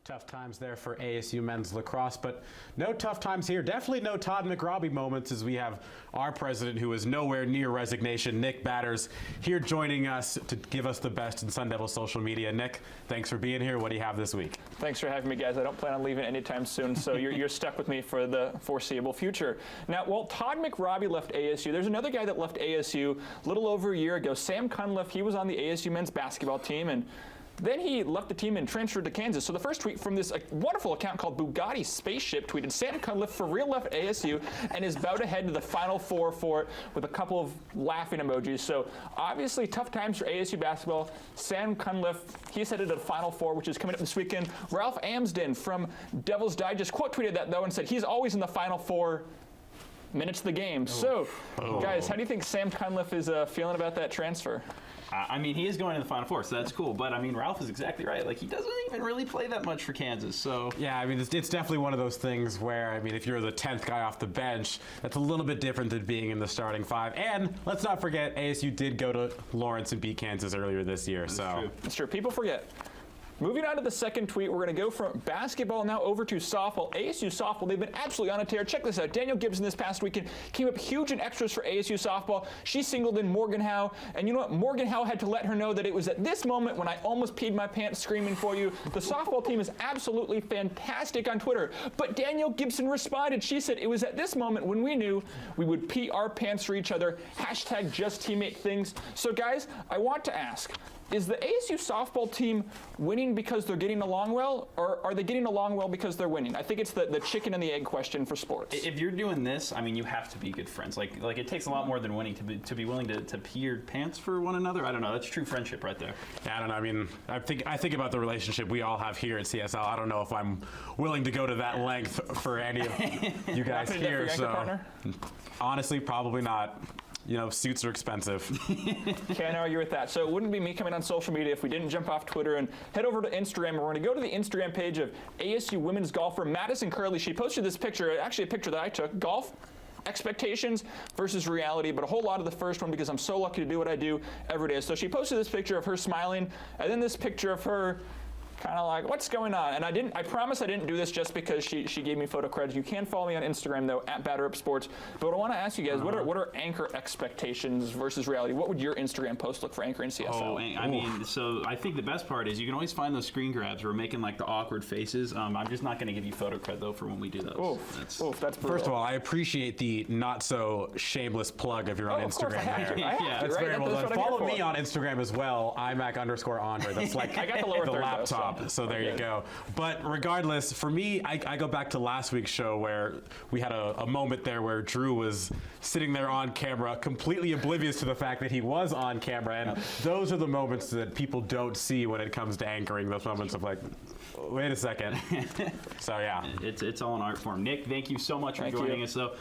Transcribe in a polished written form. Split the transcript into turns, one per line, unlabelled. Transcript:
Tough times there for ASU men's lacrosse, but no tough times here. Definitely no Todd McRobbie moments as we have our president, who is nowhere near resignation, Nick Batters, here joining us to give us the best in Sun Devil social media. Nick, thanks for being here. What do you have this week?
Thanks for having me, guys. I don't plan on leaving anytime soon, so you're stuck with me for the foreseeable future. Now, while Todd McRobbie left ASU, there's another guy that left ASU a little over a year ago, Sam Cunliffe. He was on the ASU men's basketball team, and then he left the team and transferred to Kansas. So the first tweet from this wonderful account called Bugatti Spaceship tweeted, Sam Cunliffe for real left ASU and is about to head to the Final Four for it, with a couple of laughing emojis. So obviously tough times for ASU basketball. Sam Cunliffe, he's headed to the Final Four, which is coming up this weekend. Ralph Amsden from Devil's Digest quote tweeted that, though, and said he's always in the Final Four minutes of the game. Guys, how do you think Sam Cunliffe is feeling about that transfer?
I mean, he is going to the Final Four, so that's cool. But, I mean, Ralph is exactly right. Like, he doesn't even really play that much for Kansas, so.
Yeah, I mean, it's definitely one of those things where, I mean, if you're the 10th guy off the bench, that's a little bit different than being in the starting five. And let's not forget, ASU did go to Lawrence and beat Kansas earlier this year.
That's true. People forget. Moving on to the second tweet, we're going to go from basketball now over to softball. ASU softball, they've been absolutely on a tear. Check this out. Danielle Gibson this past weekend came up huge in extras for ASU softball. She singled in Morgan Howe, and you know what? Morgan Howe had to let her know that it was at this moment when I almost peed my pants screaming for you. The softball team is absolutely fantastic on Twitter. But Danielle Gibson responded. She said, it was at this moment when we knew we would pee our pants for each other. Hashtag just teammate things. So guys, I want to ask, is the ASU softball team winning because they're getting along well, or are they getting along well because they're winning? I think it's the chicken and the egg question for sports.
If you're doing this, I mean, you have to be good friends. Like it takes a lot more than winning to be willing to pee your pants for one another. I don't know. That's true friendship right there.
Yeah, I don't know. I mean, I think about the relationship we all have here at CSL. I don't know if I'm willing to go to that length for any of you guys here. So, honestly, probably not. You know, suits are expensive.
Can't argue with that. So it wouldn't be me coming on social media if we didn't jump off Twitter and head over to Instagram. We're going to go to the Instagram page of ASU women's golfer Madison Curley. She posted this picture, actually a picture that I took. Golf expectations versus reality, but a whole lot of the first one because I'm so lucky to do what I do every day. So she posted this picture of her smiling, and then this picture of her kind of like, what's going on? And I promise I didn't do this just because she gave me photo credit. You can follow me on Instagram, though, at BatterUpSports. But I want to ask you guys, what are anchor expectations versus reality? What would your Instagram post look for anchoring CSL?
Oh, I mean, so I think the best part is you can always find those screen grabs where we're making like the awkward faces. I'm just not going to give you photo cred, though, for when we do those.
That's brutal.
First of all, I appreciate the not so shameless plug of your own Instagram there.
Yeah,
that's very well done. Follow me on Instagram as well, iMac_Andre. That's like
I got the lower third,
laptop.
Though,
so there you go. But regardless, for me, I go back to last week's show where we had a moment there where Drew was sitting there on camera, completely oblivious to the fact that he was on camera. And those are the moments that people don't see when it comes to anchoring, those moments of like, wait a second. So, yeah.
It's all an art form. Nick, thank you so much for joining us, though.